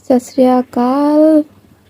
ਸਤਿ ਸ੍ਰੀ ਅਕਾਲ,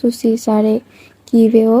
ਤੁਸੀਂ ਸਾਰੇ ਕਿਵੇਂ ਹੋ?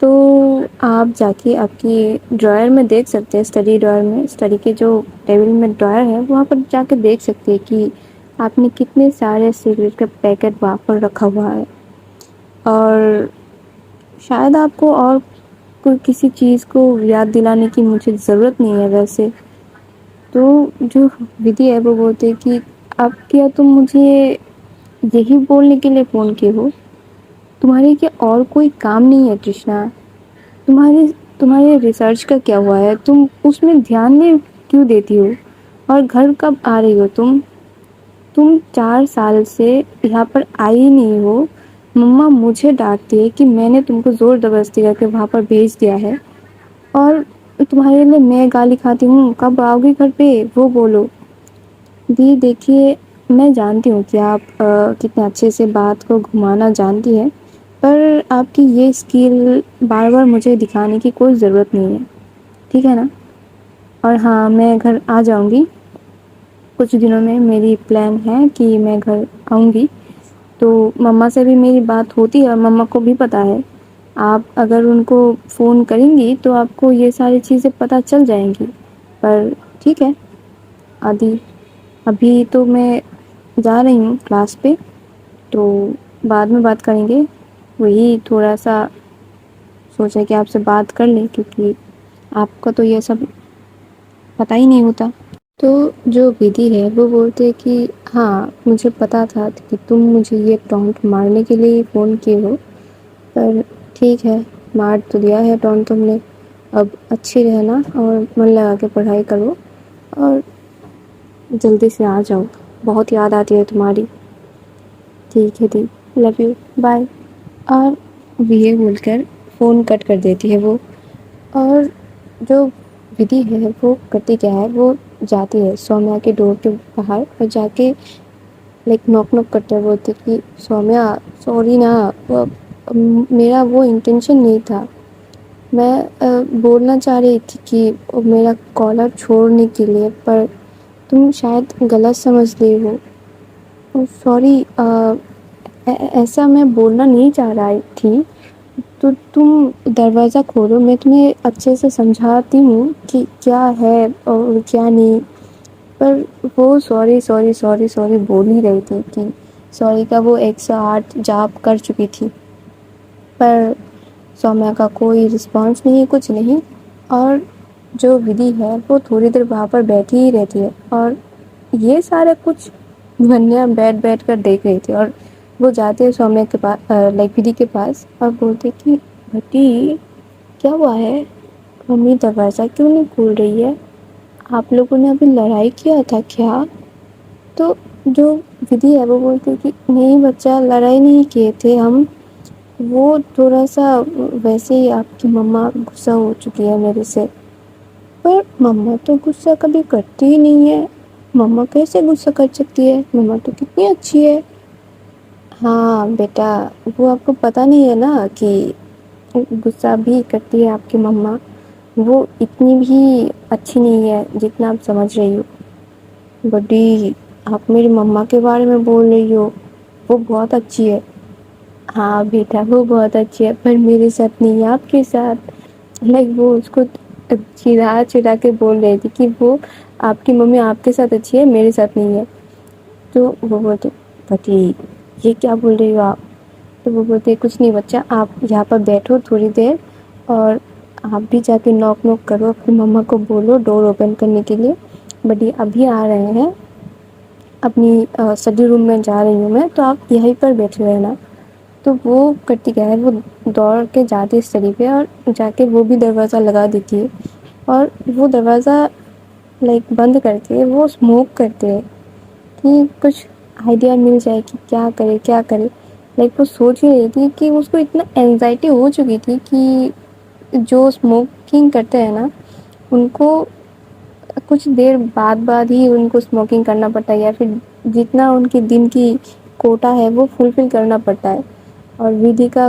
تو آپ جا کے آپ کی ڈرائر میں دیکھ سکتے ہیں، اسٹڈی ڈرائر میں، اسٹڈی کے جو ٹیبل میں ڈرائر ہے وہاں پر جا کے دیکھ سکتے ہیں کہ آپ نے کتنے سارے سگریٹ کا پیکٹ وہاں پر رکھا ہوا ہے. اور شاید آپ کو اور کوئی کسی چیز کو یاد دلانے کی مجھے ضرورت نہیں ہے ویسے تو. جو ودھی ہے وہ بولتے کہ اب کیا تم مجھے یہی بولنے کے لیے فون کیے ہو؟ تمہارے کیا اور کوئی کام نہیں ہے کرشنا؟ تمہارے ریسرچ کا کیا ہوا ہے؟ تم اس میں دھیان نہیں کیوں دیتی ہو؟ اور گھر کب آ رہی ہو تم 4 سال سے یہاں پر آئی نہیں ہو. مما مجھے ڈانٹتی ہے کہ میں نے تم کو زور زبردستی کر کے وہاں پر بھیج دیا ہے اور تمہارے لیے میں گالی کھاتی ہوں. کب آؤ گی گھر پہ وہ بولو. دی دیکھیے میں جانتی ہوں کہ آپ کتنے اچھے سے بات کو گھمانا جانتی ہیں، پر آپ کی یہ اسکل بار بار مجھے دکھانے کی کوئی ضرورت نہیں ہے، ٹھیک ہے نا؟ اور ہاں میں گھر آ جاؤں گی کچھ دنوں میں. میری پلان ہے کہ میں گھر آؤں گی. تو مما سے بھی میری بات ہوتی ہے اور مما کو بھی پتہ ہے. آپ اگر ان کو فون کریں گی تو آپ کو یہ ساری چیزیں پتہ چل جائیں گی. پر ٹھیک ہے آدھی ابھی تو میں جا رہی ہوں کلاس پہ، تو بعد میں بات کریں گے. وہی تھوڑا سا سوچا کہ آپ سے بات کر لیں کیونکہ آپ کا تو یہ سب پتہ ہی نہیں ہوتا. تو جو ودھی ہے وہ بولتے کہ ہاں مجھے پتا تھا کہ تم مجھے یہ ٹونٹ مارنے کے لیے فون کیے ہو، پر ٹھیک ہے مار تو دیا ہے ٹونٹ تم نے. اب اچھی رہنا اور من لگا کے پڑھائی کرو اور جلدی سے آ جاؤ. بہت یاد آتی ہے تمہاری. ٹھیک ہے دی، لو یو، بائے. اور یہ بول کر فون کٹ کر دیتی ہے وہ. اور جو ودھی ہے وہ کرتی کیا ہے، وہ جاتی ہے سومیا کے ڈور کے باہر اور جا کے لائک نوک نوک کرتے ہوئے بولتے کہ سومیا سوری نا، میرا وہ انٹینشن نہیں تھا. میں بولنا چاہ رہی تھی کہ میرا کالر چھوڑنے کے لیے، پر تم شاید غلط سمجھ گئی ہو. سوری، ایسا میں بولنا نہیں چاہ رہی تھی. تو تم دروازہ کھولو، میں تمہیں اچھے سے سمجھاتی ہوں کہ کیا ہے اور کیا نہیں. پر وہ سوری سوری سوری سوری بول ہی رہی تھی کہ سوری کا وہ 108 جاپ کر چکی تھی. پر سومیا کا کوئی رسپانس نہیں، کچھ نہیں. اور جو ودھی ہے وہ تھوڑی دیر وہاں پر بیٹھی ہی رہتی ہے اور یہ سارا کچھ دھنیا بیٹھ کر دیکھ رہی تھی. اور وہ جاتے ہیں سومیا کے پاس، لائک ودھی کے پاس، اور بولتے کہ بھٹی کیا ہوا ہے؟ ممی دروازہ کیوں نہیں کھول رہی ہے؟ آپ لوگوں نے ابھی لڑائی کیا تھا کیا؟ تو جو ودھی ہے وہ بولتی کہ نہیں بچہ، لڑائی نہیں کیے تھے ہم. وہ تھوڑا سا ویسے ہی آپ کی مما غصہ ہو چکی ہے میرے سے. پر مما تو غصہ کبھی کرتی ہی نہیں ہے. مما کیسے غصہ کر سکتی ہے؟ مما تو کتنی اچھی ہے. ہاں بیٹا، وہ آپ کو پتہ نہیں ہے نا کہ غصہ بھی کرتی ہے آپ کی مما. وہ اتنی بھی اچھی نہیں ہے جتنا آپ سمجھ رہی ہو. بڈی، آپ میری مما کے بارے میں بول رہی ہو؟ وہ بہت اچھی ہے. ہاں بیٹا وہ بہت اچھی ہے، پر میرے ساتھ نہیں، آپ کے ساتھ. لائک وہ اس کو چڑا چڑا کے بول رہی تھی کہ وہ آپ کی ممی آپ کے ساتھ اچھی ہے، میرے ساتھ نہیں ہے. تو وہ بولتے پتی یہ کیا بول رہی ہو آپ؟ تو وہ بولتے کچھ نہیں بچہ، آپ یہاں پر بیٹھو تھوڑی دیر اور آپ بھی جا کے نوک نوک کرو، اپنی مما کو بولو ڈور اوپن کرنے کے لیے. بڈی ابھی آ رہے ہیں، اپنی اسٹڈی روم میں جا رہی ہوں میں، تو آپ یہیں پر بیٹھے رہنا. تو وہ کرتی کیا ہے، وہ دوڑ کے جاتی ہے اسٹڈی پہ اور جا کے وہ بھی دروازہ لگا دیتی ہے. اور وہ دروازہ لائک بند کرتی ہے. وہ اسموک کرتے ہیں کہ کچھ آئیڈیا مل جائے کہ کیا کرے کیا کرے. لائک وہ سوچ ہی رہی تھی کہ اس کو اتنا اینزائٹی ہو چکی تھی کہ جو اسموکنگ کرتے ہیں نا ان کو کچھ دیر بعد ہی ان کو اسموکنگ کرنا پڑتا ہے، یا پھر جتنا ان کے دن کی کوٹا ہے وہ فلفل کرنا پڑتا ہے. اور ودھی کا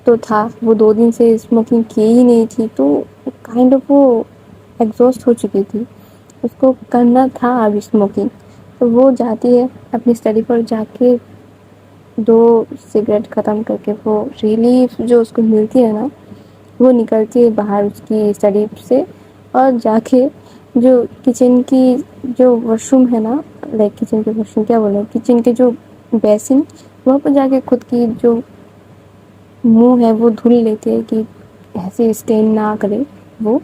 تو تھا، وہ 2 دن سے اسموکنگ کی ہی نہیں تھی، تو کائنڈ آف وہ ایگزاسٹ ہو چکی تھی. اس کو کرنا تھا اب اسموکنگ. تو وہ جاتی ہے اپنی اسٹڈی پر، جا کے 2 سگریٹ ختم کر کے وہ ریلیف جو اس کو ملتی ہے نا وہ نکلتی ہے باہر اس کی اسٹڈی سے اور جا کے جو کچن کی جو واش روم ہے نا، لائک کچن کے واش روم کیا بولے، کچن کے جو بیسن، وہاں پہ جا کے خود کی جو منہ ہے وہ دھل لیتے ہیں کہ ایسے اسٹین نہ کرے وہ،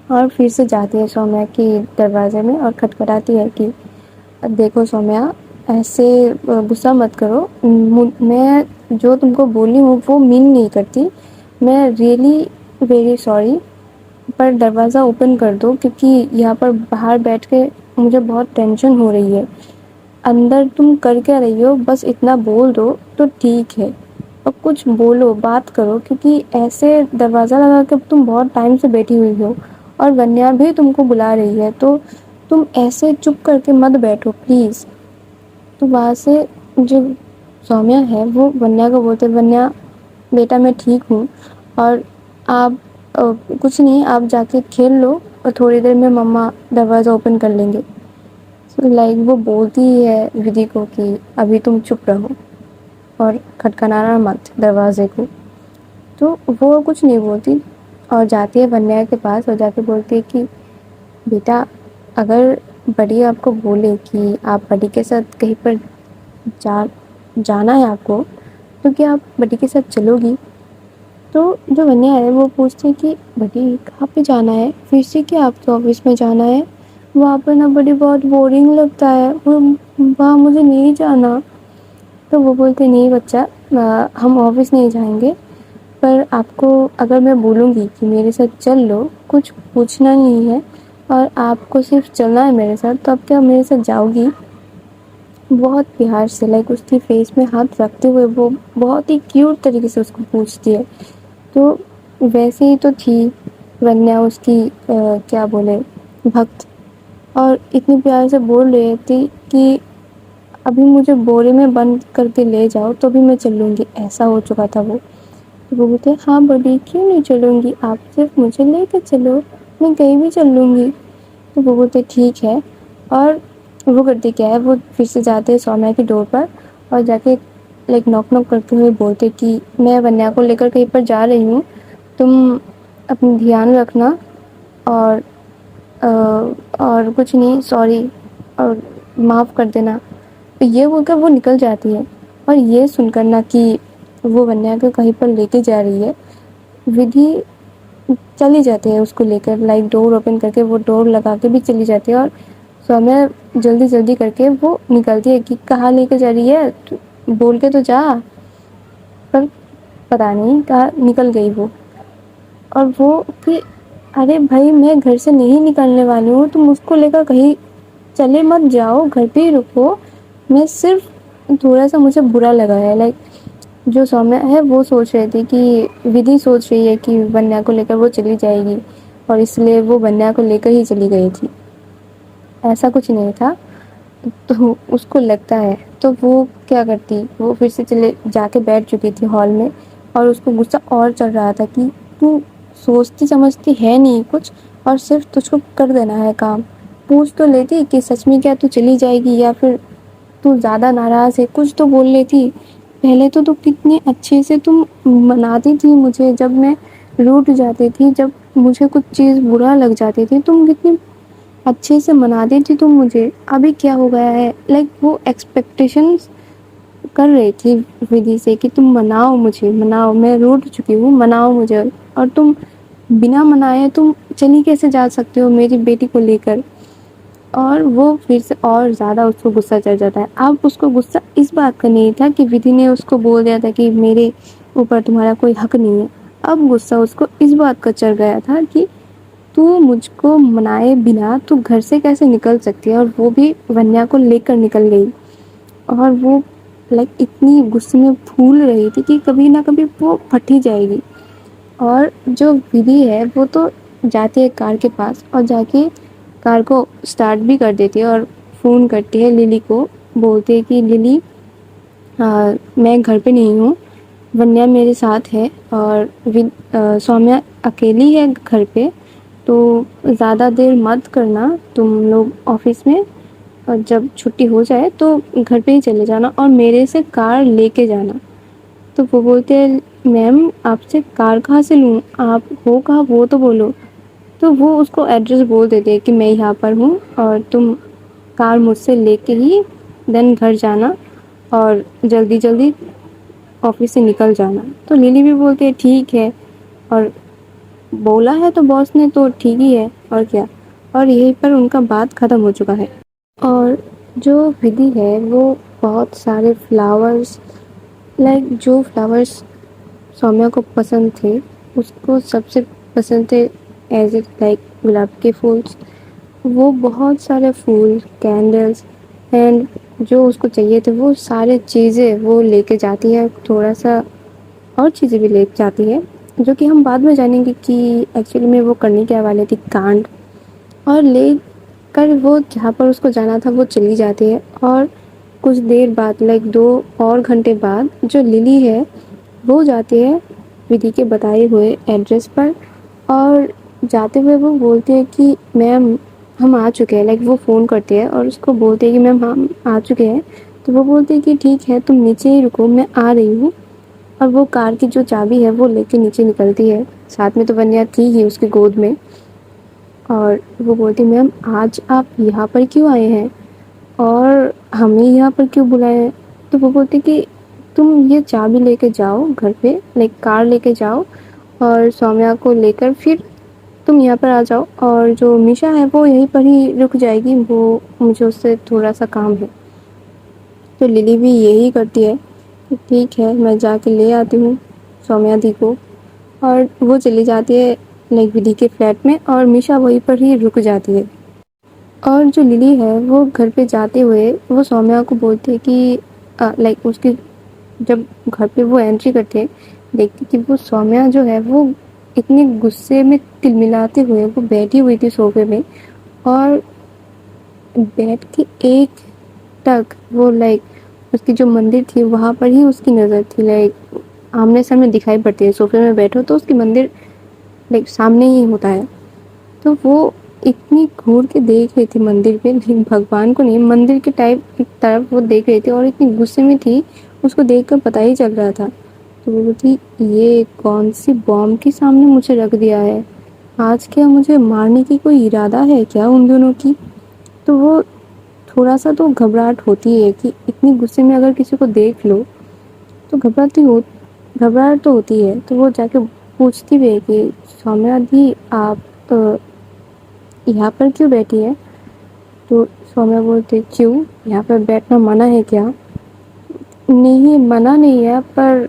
اور پھر سے جاتی ہے سومیا کی دروازے میں اور کھٹکھٹاتی ہے کہ دیکھو سومیا، ایسے غصہ مت کرو، میں جو تم کو بولی ہوں وہ مین نہیں کرتی، میں ریئلی ویری سوری، پر دروازہ اوپن کر دو کیونکہ یہاں پر باہر بیٹھ کے مجھے بہت ٹینشن ہو رہی ہے، اندر تم کر کے رہی ہو، بس اتنا بول دو تو ٹھیک ہے، اور کچھ بولو، بات کرو، کیونکہ ایسے دروازہ لگا کے تم بہت ٹائم سے بیٹھی ہوئی ہو اور ونیا بھی تم کو بلا رہی ہے، تو تم ایسے چپ کر کے مت بیٹھو پلیز۔ تو وہاں سے جو سومیا ہے وہ ونیا کو بولتے، ونیا بیٹا میں ٹھیک ہوں، اور آپ کچھ نہیں، آپ جا کے کھیل لو اور تھوڑی دیر میں مما دروازہ اوپن کر لیں گے۔ لائک وہ بولتی ہے ودھی کو کہ ابھی تم چپ رہو اور کھٹکھٹانا مت دروازے کو، تو وہ کچھ نہیں بولتی اور جاتی ہے ونیا کے پاس اور جا کے بولتی ہے کہ بیٹا اگر بڑی آپ کو بولے کہ آپ بڑی کے ساتھ کہیں پر جانا ہے آپ کو، تو کیا آپ بڑی کے ساتھ چلو گی؟ تو جو ونیا ہے وہ پوچھتی ہے کہ بڑی کہاں پہ جانا ہے؟ پھر سے کیا آپ کے آفس میں جانا ہے؟ وہاں پہ نا بڑی بہت بورنگ لگتا ہے، وہاں مجھے نہیں جانا۔ تو وہ بولتے نہیں بچہ، ہم آفس نہیں جائیں گے، پر آپ کو اگر میں بولوں گی کہ میرے ساتھ چل لو، کچھ پوچھنا نہیں ہے اور آپ کو صرف چلنا ہے میرے ساتھ، تو اب کیا میرے ساتھ جاؤ گی؟ بہت پیار سے، لائک اس کی فیس میں ہاتھ رکھتے ہوئے وہ بہت ہی کیوٹ طریقے سے اس کو پوچھتی ہے۔ تو ویسے ہی تو تھی ونیا اس کی کیا بولے بھکت، اور اتنی پیار سے بول رہی تھی کہ ابھی مجھے بورے میں بند کر کے لے جاؤ تو بھی میں چلوں گی، ایسا ہو چکا تھا وہ۔ تو وہ بولتے ہاں بڑی کیوں نہیں چلوں گی، آپ صرف مجھے لے کے چلو، میں کہیں بھی چل لوں گی۔ تو وہ بولتے ٹھیک ہے، اور وہ کرتے کیا ہے، وہ پھر سے جاتے سومیا کی ڈور پر اور جا کے لائک نوک نوک کرتے ہوئے بولتے کہ میں ونیا کو لے کر کہیں پر جا رہی ہوں، تم اپنا دھیان رکھنا، اور کچھ نہیں، سوری اور معاف کر دینا۔ تو یہ بول کر وہ نکل جاتی ہے، اور یہ سن کر نا کہ وہ ونیا کو کہیں پر لے کے جا رہی ہے، ودھی چلی جاتی ہے اس کو لے کر، لائک ڈور اوپن کر کے وہ ڈور لگا کے بھی چلی جاتی ہے، اور سومیا جلدی جلدی کر کے وہ نکلتی ہے کہ کہاں لے کے جا رہی ہے، بول کے تو جا، پر پتا نہیں کہاں نکل گئی وہ۔ اور وہ کہ ارے بھائی میں گھر سے نہیں نکلنے والی ہوں، تم اس کو لے کر کہیں چلے مت جاؤ، گھر پہ ہی رکو، میں صرف تھوڑا سا مجھے برا لگا ہے، لائک جو سومیا ہے وہ سوچ رہی تھی کہ ودھی سوچ رہی ہے کہ ونیا کو لے کر وہ چلی جائے گی، اور اس لیے وہ ونیا کو لے کر ہی چلی گئی تھی، ایسا کچھ نہیں تھا، تو اس کو لگتا ہے، تو وہ کیا کرتی، وہ پھر سے جا کے بیٹھ چکی تھی ہال میں، اور اس کو غصہ اور چڑھ رہا تھا کہ تو سوچتی سمجھتی ہے نہیں کچھ، اور صرف تجھ کو کر دینا ہے کام، پوچھ تو لیتی کہ سچ میں کیا تو چلی جائے گی یا پھر تو زیادہ ناراض ہے، کچھ تو بول لیتی، پہلے تو کتنے اچھے سے تم مناتی تھی مجھے، جب میں روٹھ جاتی تھی، جب مجھے کچھ چیز برا لگ جاتی تھی، تم کتنی اچھے سے مناتی تھی تم مجھے، ابھی کیا ہو گیا ہے؟ لائک وہ ایکسپیکٹیشنز کر رہی تھی ودھی سے کہ تم مناؤ مجھے، مناؤ، میں روٹھ چکی ہوں، مناؤ مجھے، اور تم بنا منائے تم چلی کیسے جا سکتے ہو میری بیٹی کو لے کر؟ اور وہ پھر سے اور زیادہ اس کو غصہ چڑھ جاتا ہے۔ اب اس کو غصہ اس بات کا نہیں تھا کہ ودھی نے اس کو بول دیا تھا کہ میرے اوپر تمہارا کوئی حق نہیں ہے، اب غصہ اس کو اس بات کا چڑھ گیا تھا کہ تو مجھ کو منائے بنا تو گھر سے کیسے نکل سکتی ہے، اور وہ بھی ونیا کو لے کر نکل گئی، اور وہ لائک اتنی غصے میں پھول رہی تھی کہ کبھی نہ کبھی وہ پھٹ ہی جائے گی۔ اور جو ودھی ہے وہ تو جاتی ہے کار کے پاس اور جا کے کار کو سٹارٹ بھی کر دیتی ہے، اور فون کرتی ہے للی کو، بولتی ہے کہ للی میں گھر پہ نہیں ہوں، ونیا میرے ساتھ ہے، اور سومیا اکیلی ہے گھر پہ، تو زیادہ دیر مت کرنا تم لوگ آفس میں، اور جب چھٹی ہو جائے تو گھر پہ ہی چلے جانا اور میرے سے کار لے کے جانا۔ تو وہ بولتے ہیں میم آپ سے کار کہاں سے لوں, آپ ہو کہاں وہ تو بولو. تو وہ اس کو ایڈریس بول دیتے کہ میں یہاں پر ہوں اور تم کار مجھ سے لے کے ہی دین گھر جانا اور جلدی جلدی آفس سے نکل جانا. تو للی بھی بولتی ہے ٹھیک ہے, اور بولا ہے تو باس نے تو ٹھیک ہی ہے اور کیا. اور یہیں پر ان کا بات ختم ہو چکا ہے. اور جو ودھی ہے وہ بہت سارے فلاورس جو فلاورس سومیا کو پسند تھے اس کو سب سے پسند تھے ایز اٹ لائک گلاب کے پھولس. وہ بہت سارے پھول, کینڈلس اینڈ جو اس کو چاہیے تھے وہ سارے چیزیں وہ لے کے جاتی ہے. تھوڑا سا اور چیزیں بھی لے جاتی ہے جو کہ ہم بعد میں جانیں گے کہ ایکچولی میں وہ کرنے کیا والے تھی کانڈ. اور لے کر وہ جہاں پر اس کو جانا تھا وہ چلی جاتی ہے. اور کچھ دیر بعد لائک 2 اور گھنٹے بعد جو للی ہے وہ جاتی ہے ودھی کے بتائے ہوئے ایڈریس پر, اور جاتے ہوئے وہ بولتی ہے کہ میم ہم آ چکے ہیں. لائک وہ فون کرتے ہیں اور اس کو بولتے ہیں کہ میم ہم آ چکے ہیں. تو وہ بولتی ہے کہ ٹھیک ہے تم نیچے ہی رکو, میں آ رہی ہوں. اور وہ کار کی جو چابی ہے وہ لے کے نیچے نکلتی ہے, ساتھ میں تو ونیا تھی ہی اس کی گود میں. اور وہ بولتی میم آج آپ یہاں پر کیوں آئے ہیں اور ہمیں یہاں پر کیوں بلائے ہیں. تو وہ بولتی کہ تم یہ چابی لے کے جاؤ گھر پہ, لائک کار لے کے جاؤ اور سومیا کو لے کر پھر تم یہاں پر آ جاؤ. اور جو میشا ہے وہ یہیں پر ہی رک جائے گی, وہ مجھے اس سے تھوڑا سا کام ہے. تو للی بھی یہی کرتی ہے کہ ٹھیک ہے میں جا کے لے آتی ہوں سومیا دی کو. اور وہ چلی جاتی ہے لائک ودھی کے فلیٹ میں اور میشا وہیں پر ہی رک جاتی ہے. اور جو للی ہے وہ گھر پہ جاتے ہوئے وہ سومیا کو بولتی ہے کہ لائک اس کی جب گھر پہ وہ انٹری کرتے دیکھتی کہ وہ سومیا جو ہے وہ اتنے غصے میں تلملاتے ہوئے وہ بیٹھی ہوئی تھی صوفے میں, اور بیٹھ کے ایک تک وہ لائک اس کی جو مندر تھی وہاں پر ہی اس کی نظر تھی. لائک آمنے سامنے دکھائی پڑتی ہے, صوفے میں بیٹھو تو اس کی مندر لائک سامنے ہی ہوتا ہے. تو وہ اتنی گھور کے دیکھ رہی تھی مندر پہ, لیکن بھگوان کو نہیں مندر کے ٹائپ طرف وہ دیکھ رہی تھی اور اتنی غصے میں تھی اس کو دیکھ کر پتہ ہی چل رہا تھا. تو وہ تھی یہ کون سی بوم کے سامنے مجھے رکھ دیا ہے, آج کیا مجھے مارنے کی کوئی ارادہ ہے کیا ان دونوں کی. تو وہ تھوڑا سا تو گھبراہٹ ہوتی ہے کہ اتنی غصے میں اگر کسی کو دیکھ لو تو گھبراہٹ تو ہوتی ہے. تو وہ جا کے پوچھتی بھی ہے کہ سومیا دی آپ یہاں پر کیوں بیٹھی ہے. تو سومیا بولتی کیوں یہاں پر بیٹھنا منع ہے کیا. نہیں منع نہیں ہے, پر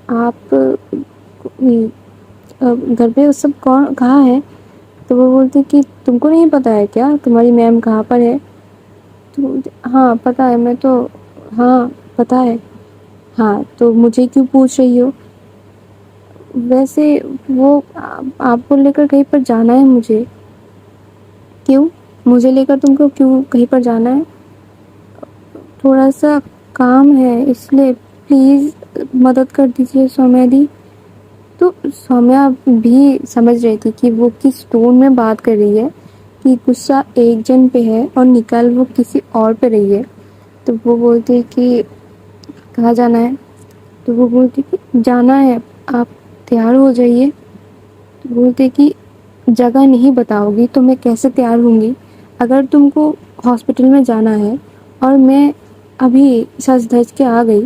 آپ گھر پہ سب کون کہاں ہے. تو وہ بولتی کہ تم کو نہیں پتہ ہے کیا تمہاری میم کہاں پر ہے. تو ہاں پتہ ہے, میں تو ہاں پتہ ہے. ہاں تو مجھے کیوں پوچھ رہی ہو. ویسے وہ آپ کو لے کر کہیں پر جانا ہے مجھے. کیوں مجھے لے کر تم کو کیوں کہیں پر جانا ہے. تھوڑا سا کام ہے اس لیے پلیز مدد کر دیجیے سومیا دی. تو سومیا بھی سمجھ رہی تھی کہ وہ کس ٹون میں بات کر رہی ہے, کہ غصہ ایک جن پہ ہے اور نکال وہ کسی اور پہ رہی ہے. تو وہ بولتی کہ کہاں جانا ہے. تو وہ بولتی کہ جانا ہے آپ تیار ہو جائیے. تو بولتے کہ جگہ نہیں بتاؤ گی تو میں کیسے تیار ہوں گی. اگر تم کو ہاسپٹل میں جانا ہے اور میں ابھی سج دھج کے آ گئی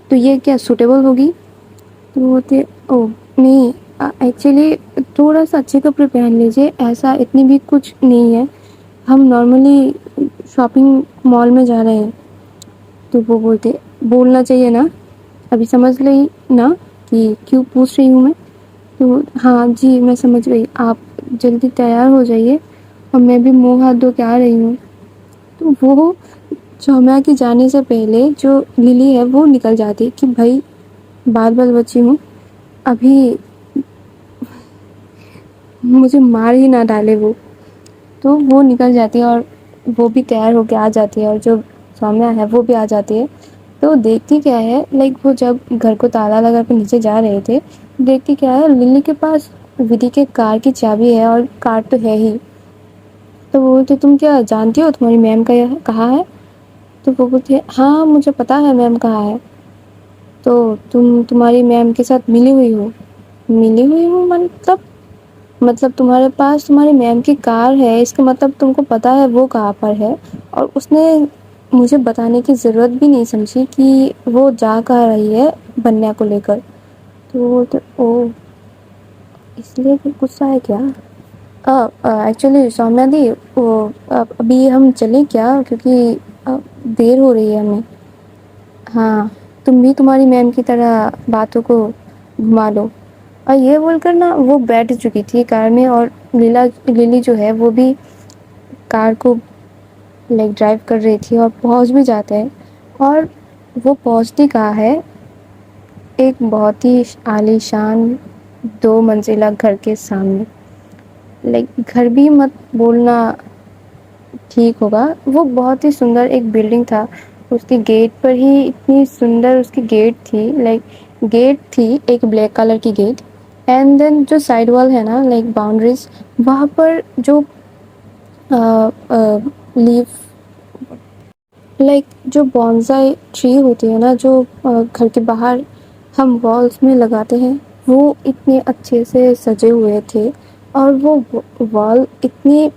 تو یہ کیا سوٹیبل ہوگی. تو وہ بولتے او نہیں ایکچولی تھوڑا سا اچھے کپڑے پہن لیجیے, ایسا اتنی بھی کچھ نہیں ہے, ہم نارملی شاپنگ مال میں جا رہے ہیں. تو وہ بولتے بولنا چاہیے نا, ابھی سمجھ لئی نا کہ کیوں پوچھ رہی ہوں میں. تو ہاں جی میں سمجھ گئی, آپ جلدی تیار ہو جائیے اور میں بھی منہ ہاتھ دھو کے آ رہی ہوں. تو وہ سومیا کی جانے سے پہلے جو للی ہے وہ نکل جاتی کہ بھائی بال بال بچی ہوں, ابھی مجھے مار ہی نہ ڈالے وہ. تو وہ نکل جاتی ہے اور وہ بھی تیار ہو کے آ جاتی ہے, اور جو سومیا ہے وہ بھی آ جاتی ہے. تو دیکھتی کیا ہے لائک وہ جب گھر کو تالا لگا کے نیچے جا رہے تھے دیکھتی کیا ہے للی کے پاس ودھی کے کار کی چابی ہے, اور کار تو ہے ہی. تو وہ بولتے تم کیا جانتی ہو تمہاری میم کا کہاں ہے. تو وہ بولتی ہے ہاں مجھے پتا ہے میم کہاں ہے. تو تم تمہاری میم کے ساتھ ملی ہوئی ہو؟ ملی ہوئی ہوں مطلب تمہارے پاس تمہاری میم کی کار ہے، اس کا مطلب تم کو پتہ ہے وہ کہاں پر ہے، اور اس نے مجھے بتانے کی ضرورت بھی نہیں سمجھی کہ وہ جا کہاں رہی ہے بنیا کو لے کر. او اس لیے کہ غصہ ہے کیا؟ ایکچولی سومیا دی، وہ ابھی ہم چلیں کیا، کیونکہ دیر ہو رہی ہے ہمیں. ہاں تم بھی تمہاری میم کی طرح باتوں کو گھما لو. اور یہ بول کر نا وہ بیٹھ چکی تھی کار میں، اور لیلی جو ہے وہ بھی کار کو ڈرائیو کر رہی تھی، اور پہنچ بھی جاتے ہیں. اور وہ پہنچتی کہاں ہے، ایک بہت ہی عالیشان 2 منزلہ گھر کے سامنے. گھر بھی مت بولنا ٹھیک ہوگا، وہ بہت ہی سندر ایک بلڈنگ تھا. اس کی گیٹ پر ہی اتنی سندر اس کی گیٹ تھی، گیٹ تھی ایک بلیک کلر کی گیٹ. اینڈ دین جو سائڈ وال ہے نا باؤنڈریز، وہاں پر جو لیف جو بونزائی ٹری ہوتی ہے نا، جو گھر کے باہر ہم والز میں لگاتے ہیں، وہ اتنے اچھے سے سجے ہوئے تھے. اور وہ وال اتنی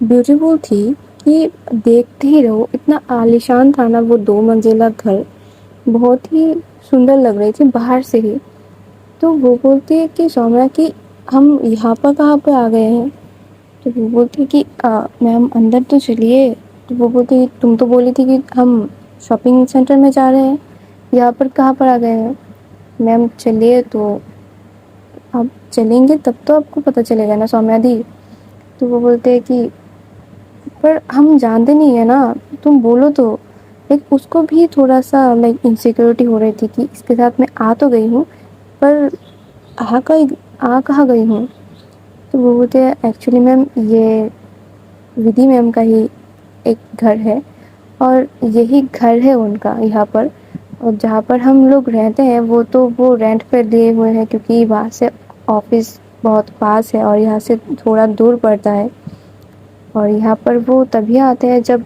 بیوٹیفل تھی کہ دیکھتے ہی رہو. اتنا عالیشان تھا نا وہ 2 منزلہ گھر، بہت ہی سندر لگ رہی تھی باہر سے ہی. تو وہ بولتی ہے کہ سومیا کہ ہم یہاں پر کہاں پہ آ گئے ہیں. تو وہ بولتی کہ میم اندر تو چلیے. تو وہ بولتی تم تو بولی تھی کہ ہم شاپنگ سینٹر میں جا رہے ہیں، یہاں پر کہاں پر آ گئے ہیں. میم چلیے، تو آپ چلیں گے تب تو آپ کو پتہ چلے گا نا سومیا دی. تو وہ بولتے ہیں کہ پر ہم جانتے نہیں ہیں نا، تم بولو تو. اس کو بھی تھوڑا سا انسیکیورٹی ہو رہی تھی کہ اس کے ساتھ میں آ تو گئی ہوں، پر کہاں گئی ہوں. تو وہ بولتے ہیں ایکچولی میم یہ ودھی میم کا ہی ایک گھر ہے، اور یہی گھر ہے ان کا یہاں پر. اور جہاں پر ہم لوگ رہتے ہیں وہ رینٹ پہ دیے ہوئے ہیں، کیونکہ وہاں سے آفس بہت پاس ہے اور یہاں سے تھوڑا دور پڑتا ہے. اور یہاں پر وہ تبھی آتے ہیں جب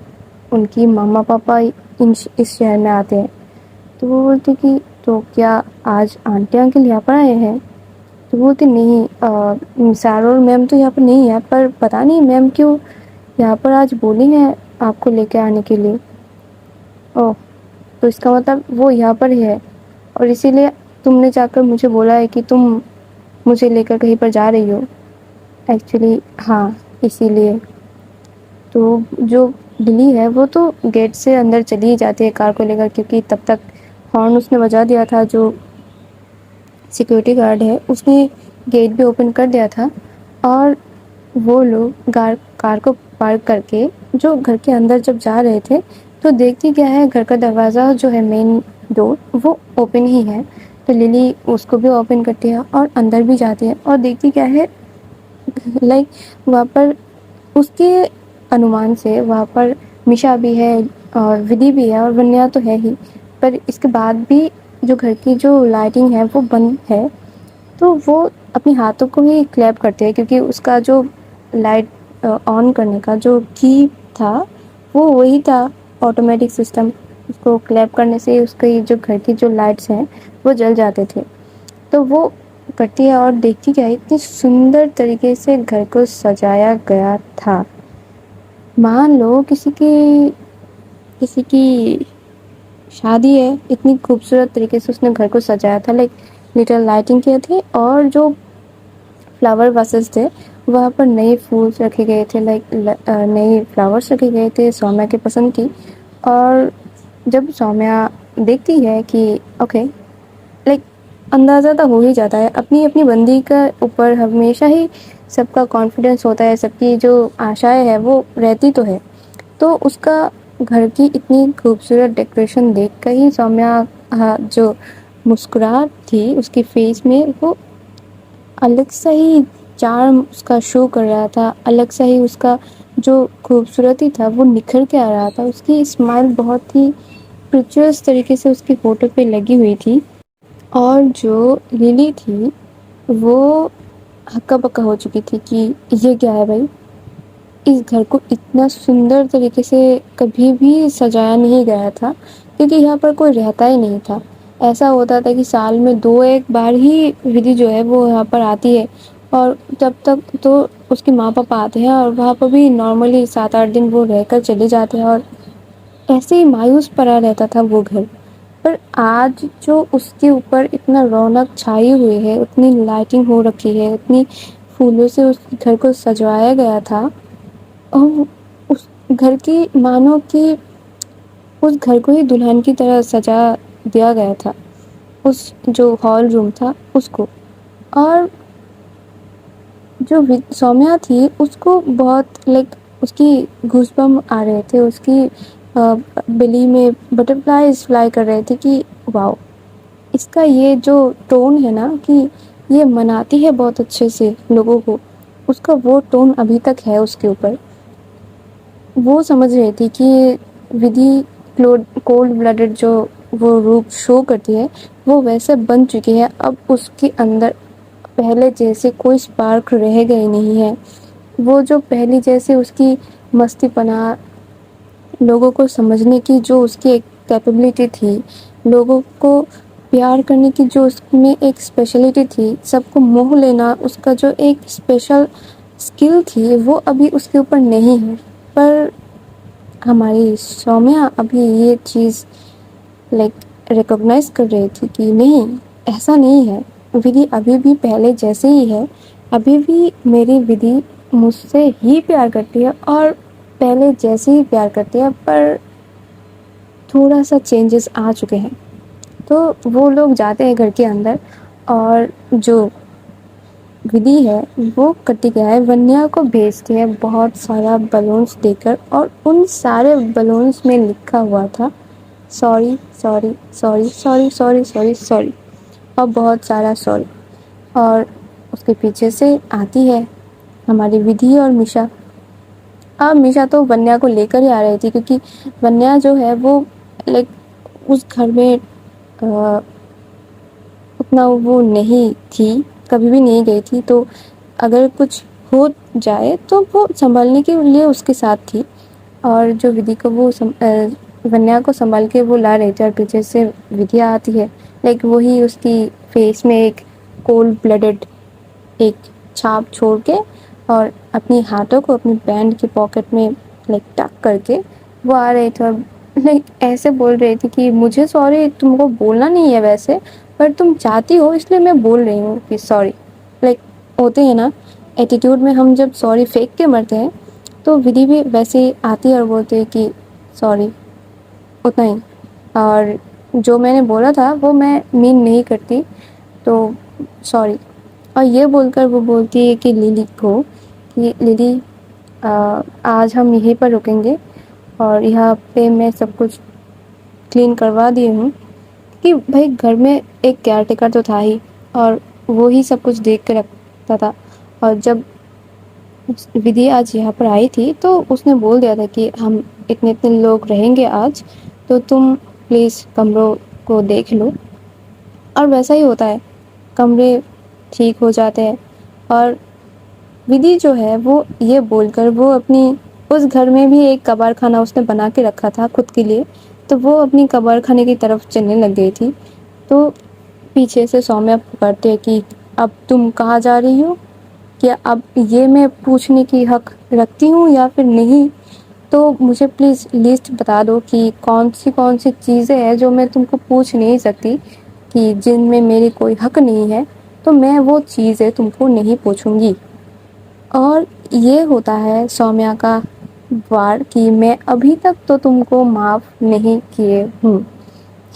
ان کی ماما پاپا اس شہر میں آتے ہیں. تو وہ بولتی کہ تو کیا آج آنٹی انکل یہاں پر آئے ہیں. تو وہ بولتی نہیں، سارور میم تو یہاں پر نہیں ہے، پر پتہ نہیں میم کیوں یہاں پر آج بولی ہیں آپ کو لے کے آنے کے لیے. تو اس کا مطلب وہ یہاں پر ہی ہے، اور اسی لیے تم نے جا کر مجھے بولا ہے کہ تم مجھے لے کر کہیں پر جا رہی ہو. ایکچولی ہاں اسی لیے. تو جو بلی ہے وہ تو گیٹ سے اندر چلی ہی جاتی ہے کار کو لے کر، کیونکہ تب تک ہارن اس نے بجا دیا تھا. جو سیکورٹی گارڈ ہے اس نے گیٹ بھی اوپن کر دیا تھا. اور وہ لوگ کار کو پارک کر کے جو گھر کے اندر جب جا رہے تھے، تو دیکھتی کیا ہے، گھر کا دروازہ جو ہے مین ڈور وہ اوپن ہی ہے. تو للی اس کو بھی اوپن کرتی ہے اور اندر بھی جاتی ہے، اور دیکھتی کیا ہے وہاں پر اس کے انومان سے وہاں پر میشا بھی ہے اور ودھی بھی ہے اور ونیا تو ہے ہی، پر اس کے بعد بھی جو گھر کی جو لائٹنگ ہے وہ بند ہے. تو وہ اپنے ہاتھوں کو ہی کلیپ کرتے ہیں، کیونکہ اس کا جو لائٹ آن کرنے کا جو کی تھا وہ وہی تھا آٹومیٹک سسٹم. اس کو کلیپ کرنے سے اس کی جو گھر کی جو لائٹس ہیں وہ جل جاتے تھے. تو وہ کرتی ہے اور دیکھتی کیا ہے، اتنی سندر طریقے سے گھر کو سجایا گیا تھا. مان لو کسی کی شادی ہے، اتنی خوبصورت طریقے سے اس نے گھر کو سجایا تھا. لٹل لائٹنگ کیے تھے، اور جو فلاور واسز تھے وہاں پر نئے پھول رکھے گئے تھے، نئے فلاورس رکھے گئے تھے سومیا کے پسند کی. اور جب سومیا دیکھتی ہے کہ اوکے، اندازہ تو ہو ہی جاتا ہے، اپنی بندی کا اوپر ہمیشہ ہی سب کا کانفیڈینس ہوتا ہے، سب کی جو آشائیں ہے وہ رہتی تو ہے. تو اس کا گھر کی اتنی خوبصورت ڈیکوریشن دیکھ کر ہی سومیا جو مسکراہٹ تھی اس کی فیس میں، وہ الگ سا ہی چارم اس کا شو کر رہا تھا. الگ سا ہی اس کا جو خوبصورتی تھا وہ نکھر کے آ رہا تھا. اس کی اسمائل بہت ہی پرچوس طریقے سے اس کی فوٹو پہ لگی ہوئی تھی. اور جو للی تھی وہ ہکا بکا ہو چکی تھی کہ یہ کیا ہے بھائی، اس گھر کو اتنا سندر طریقے سے کبھی بھی سجایا نہیں گیا تھا. کیونکہ یہاں پر کوئی رہتا ہی نہیں تھا. ایسا ہوتا تھا کہ سال میں 2 ایک بار ہی ودھی جو ہے وہ یہاں پر آتی ہے, اور جب تک تو اس کے ماں پاپا آتے ہیں اور وہاں پہ بھی نارملی 7 8 دن وہ رہ کر چلے جاتے ہیں, اور ایسے ہی مایوس پڑا رہتا تھا وہ گھر. پر آج جو اس کے اوپر اتنا رونق چھائی ہوئی ہے, اتنی لائٹنگ ہو رکھی ہے, اتنی پھولوں سے اس گھر کو سجوایا گیا تھا, اور اس گھر کی مانو کہ اس گھر کو ہی دلہن کی طرح سجا دیا گیا تھا, اس جو ہال روم تھا اس کو. اور جو سومیا تھی اس کو بہت لائک اس کی گھوس بم آ رہے تھے, اس کی بلی میں بٹر فلائز فلائی کر رہے تھے کہ واؤ, اس کا یہ جو ٹون ہے نا کہ یہ مناتی ہے بہت اچھے سے لوگوں کو, اس کا وہ ٹون ابھی تک ہے اس کے اوپر. وہ سمجھ رہی تھی کہ ودھی کولڈ بلڈڈ جو وہ روپ شو کرتی ہے وہ ویسے بن چکی ہے, اب اس کے اندر پہلے جیسے کوئی اسپارک رہ گئے نہیں ہے. وہ جو پہلی جیسے اس کی مستی پنا, لوگوں کو سمجھنے کی جو اس کی ایک کیپیبلٹی تھی, لوگوں کو پیار کرنے کی جو اس میں ایک اسپیشلٹی تھی, سب کو موہ لینا اس کا جو ایک اسپیشل اسکل تھی, وہ ابھی اس کے اوپر نہیں ہے. پر ہماری سومیا ابھی یہ چیز لائک ریکگنائز کر رہی تھی کہ نہیں, ایسا نہیں ہے, ودھی ابھی بھی پہلے جیسے ہی ہے, ابھی بھی میری ودھی مجھ سے ہی پیار کرتی ہے اور پہلے جیسے ہی پیار کرتی ہے, پر تھوڑا سا چینجز آ چکے ہیں. تو وہ لوگ جاتے ہیں گھر کے اندر, اور جو ودھی ہے وہ کٹیکا ونیا کو بھیجتی ہے بہت سارا بلونس دے کر, اور ان سارے بلونس میں لکھا ہوا تھا sorry sorry sorry sorry sorry sorry sorry, اور بہت سارا سوری. اور اس کے پیچھے سے آتی ہے ہماری ودھی اور میشا. اب میشا تو ونیا کو لے کر ہی آ رہی تھی, کیونکہ ونیا جو ہے وہ لائک اس گھر میں اتنا وہ نہیں تھی, کبھی بھی نہیں گئی تھی, تو اگر کچھ ہو جائے تو وہ سنبھالنے کے لیے اس کے ساتھ تھی. اور جو ودھی کو وہ ونیا کو سنبھال کے وہ لا رہے تھے, اور پیچھے سے ودھیا آتی ہے لائک وہی اس کی فیس میں ایک کولڈ بلڈڈ ایک چھاپ چھوڑ کے, اور اپنی ہاتھوں کو اپنی بینڈ کی پاکٹ میں لائک ٹک کر کے وہ آ رہے تھے, اور لائک ایسے بول رہی تھی کہ مجھے سوری تم کو بولنا نہیں ہے ویسے, پر تم چاہتی ہو اس لیے میں بول رہی ہوں کہ سوری. لائک ہوتے ہیں نا ایٹیٹیوڈ میں ہم جب سوری پھینک کے مرتے ہیں, تو ودھی بھی ویسے ہی آتی ہے اور بولتے ہیں کہ سوری, اتنا ہی. اور جو میں نے بولا تھا وہ میں مین نہیں کرتی, تو سوری. اور یہ بول کر وہ بولتی ہے کہ لیلی کو کہ لیلی آج ہم یہیں پر رکیں گے, اور یہاں پہ میں سب کچھ کلین کروا دی ہوں, کہ بھائی گھر میں ایک کیئر ٹیکر تو تھا ہی, اور وہی سب کچھ دیکھ کے رکھتا تھا. اور جب ودھی آج یہاں پر آئی تھی تو اس نے بول دیا تھا کہ ہم اتنے اتنے لوگ رہیں گے آج, تو تم پلیز کمروں کو دیکھ لو. اور ویسا ہی ہوتا ہے, کمرے ٹھیک ہو جاتے ہیں. اور ودھی جو ہے وہ یہ بول کر وہ اپنی اس گھر میں بھی ایک کباڑ خانہ اس نے بنا کے رکھا تھا خود کے لیے, تو وہ اپنی کباڑ خانے کی طرف چلنے لگ گئی تھی. تو پیچھے سے سومیا پکڑتے کہ اب تم کہاں جا رہی ہو, کیا اب یہ میں پوچھنے کی حق رکھتی ہوں یا پھر نہیں, تو مجھے پلیز لسٹ بتا دو کہ کون سی چیزیں ہیں جو میں تم کو پوچھ نہیں سکتی, کہ جن میں میری کوئی حق نہیں ہے, تو میں وہ چیزیں تم کو نہیں پوچھوں گی. اور یہ ہوتا ہے سومیا کا وار کہ میں ابھی تک تو تم کو معاف نہیں کیے ہوں,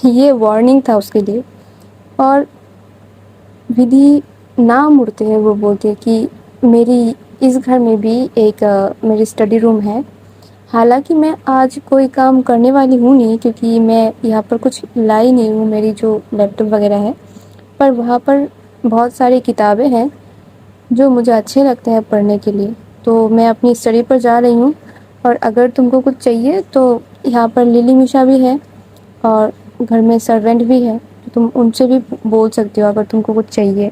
یہ وارننگ تھا اس کے لیے. اور ودھی نہ مڑتے ہیں, وہ بولتے ہیں کہ میری اس گھر میں بھی ایک میری اسٹڈی روم ہے, حالانکہ میں آج کوئی کام کرنے والی ہوں نہیں, کیونکہ میں یہاں پر کچھ لائی نہیں ہوں, میری جو لیپ ٹاپ وغیرہ ہے, پر وہاں پر بہت ساری کتابیں ہیں جو مجھے اچھے لگتے ہیں پڑھنے کے لیے, تو میں اپنی اسٹڈی پر جا رہی ہوں. اور اگر تم کو کچھ چاہیے تو یہاں پر لیلی میشا بھی ہے, اور گھر میں سرونٹ بھی ہے, تم ان سے بھی بول سکتے ہو اگر تم کو کچھ چاہیے.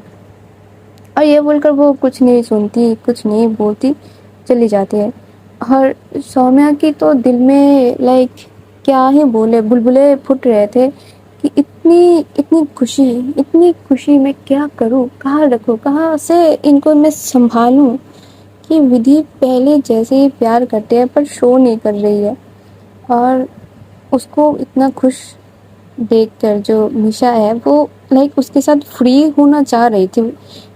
اور یہ بول کر وہ کچھ نہیں سنتی, کچھ نہیں بولتی, چلی جاتی ہے. اور سومیا کی تو دل میں لائک کیا ہی بولے، بلبلے پھٹ رہے تھے کہ اتنی خوشی میں کیا کروں، کہاں رکھوں، کہاں سے ان کو میں سنبھالوں کہ ودھی پہلے جیسے ہی پیار کرتے ہیں پر شو نہیں کر رہی ہے۔ اور اس کو اتنا خوش دیکھ کر جو میشا ہے وہ لائک اس کے ساتھ فری ہونا چاہ رہی تھی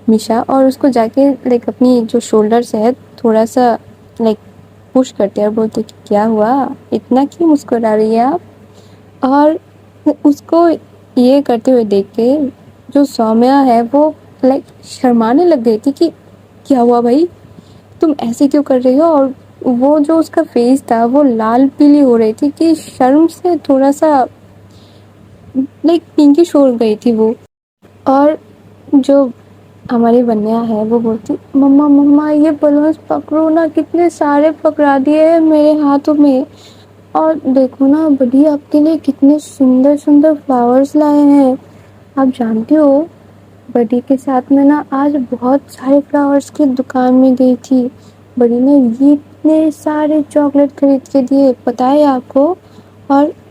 میشا، اور اس کو جا کے لائک اپنی جو شولڈر سے ہے تھوڑا سا لائک پش کرتے اور بولتے کہ کیا ہوا، اتنا کیوں مسکرا رہی ہے آپ۔ اور اس کو یہ کرتے ہوئے دیکھ کے جو سومیا ہے وہ لائک شرمانے لگ گئی تھی کہ کیا ہوا بھائی، تم ایسے کیوں کر رہی ہو۔ اور وہ جو اس کا فیس تھا وہ لال پیلی ہو رہی تھی کہ شرم سے تھوڑا سا لائک پنکش ہو گئی تھی وہ۔ اور جو ہماری ونیا ہے وہ بولتی مما یہ بلونس پکڑو نا، کتنے سارے پکڑا دیے ہیں میرے ہاتھوں میں، اور دیکھو نا بڑی آپ کے لیے کتنے سندر سندر فلاورز لائے ہیں۔ آپ جانتی ہو بڈی کے ساتھ میں نا آج بہت سارے فلاورز کی دکان میں گئی تھی، بڑی نے یہ اتنے سارے چاکلیٹ خرید کے دیے پتہ ہے آپ کو۔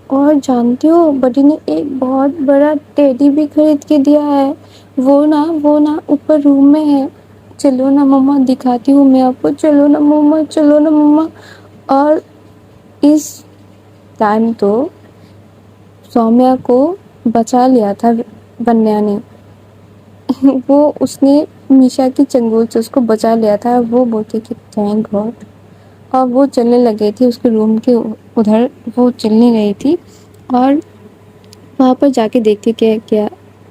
اور جانتی ہو بڈی نے ایک بہت بڑا ٹیڈی بھی خرید کے دیا ہے، وہ نا اوپر روم میں ہے، چلو نا مما دکھاتی ہوں میں آپ کو، چلو نا مما۔ اور اس ٹائم تو سومیا کو بچا لیا تھا ونیا نے، اس نے میشا کی چنگل سے اس کو بچا لیا تھا۔ وہ بولتی کہ تھینک گاڈ۔ اور وہ چلنے لگی تھی اس کے روم کے ادھر، وہ چلنے گئی تھی اور وہاں پر جا کے دیکھتی کیا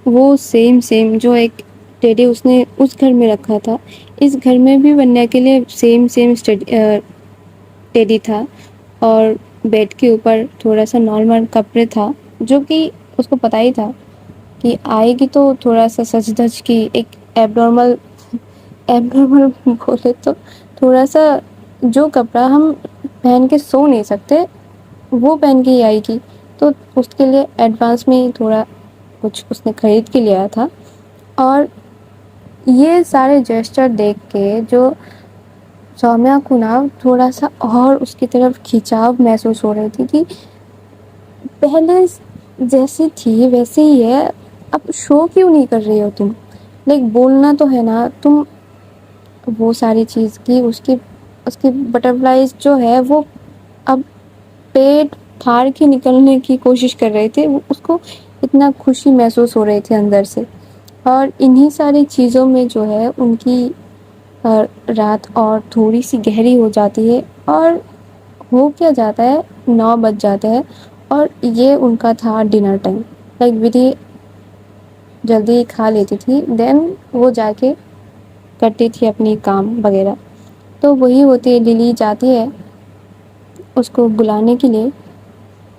وہ سیم جو ایک ٹیڈی اس نے اس گھر میں رکھا تھا، اس گھر میں بھی ونیا کے لیے سیم ٹیڈی تھا، اور بیڈ کے اوپر تھوڑا سا نارمل کپڑے تھا، جو کہ اس کو پتہ ہی تھا کہ آئے گی تو تھوڑا سا سج دھج کی ایک ایب نارمل بولے تو تھوڑا سا جو کپڑا ہم پہن کے سو نہیں سکتے وہ پہن کے ہی آئے گی، تو اس کے لیے ایڈوانس میں ہی تھوڑا کچھ اس نے خرید کے لیا تھا۔ اور یہ سارے جیسچر دیکھ کے جو سومیا کو نا تھوڑا سا اور اس کی طرف کھینچاؤ محسوس ہو رہی تھی کہ پہلے جیسی تھی ویسے ہی ہے، اب شو کیوں نہیں کر رہی ہو تم، لائک بولنا تو ہے نا تم۔ وہ ساری چیز کی اس کی بٹر فلائز جو ہے وہ اب پیٹ پھاڑ کے نکلنے کی کوشش کر رہے تھے، اس کو اتنا خوشی محسوس ہو رہی تھی اندر سے۔ اور انہی ساری چیزوں میں جو ہے ان کی رات اور تھوڑی سی گہری ہو جاتی ہے، اور ہو کیا جاتا ہے 9 بج جاتے ہیں، اور یہ ان کا تھا ڈنر ٹائم، لائک ودھی جلدی کھا لیتی تھی، دین وہ جا کے کرتی تھی اپنی کام وغیرہ۔ تو وہی ہوتی ہے، للی جاتی ہے اس کو بلانے کے لیے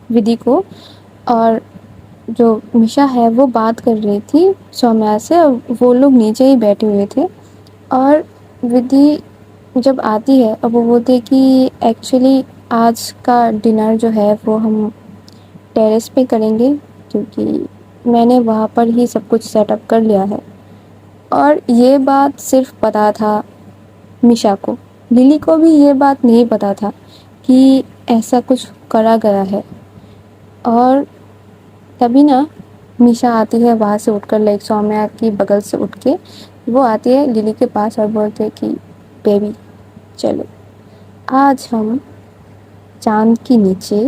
ودھی کو، اور جو میشا ہے وہ بات کر رہی تھی سومیا سے، وہ لوگ نیچے ہی بیٹھے ہوئے تھے۔ اور ودھی جب آتی ہے اب وہ بولتے کہ ایکچولی آج کا ڈنر جو ہے وہ ہم ٹیرس پہ کریں گے، کیونکہ میں نے وہاں پر ہی سب کچھ سیٹ اپ کر لیا ہے۔ اور یہ بات صرف پتا تھا میشا کو، للی کو بھی یہ بات نہیں پتا تھا کہ ایسا کچھ کرا گیا ہے۔ اور تبھی نا میشا آتی ہے وہاں سے اٹھ کر، لائک سومیا کی بغل سے اٹھ کے وہ آتی ہے للی کے پاس اور بولتے کہ بیبی چلو آج ہم چاند کے نیچے،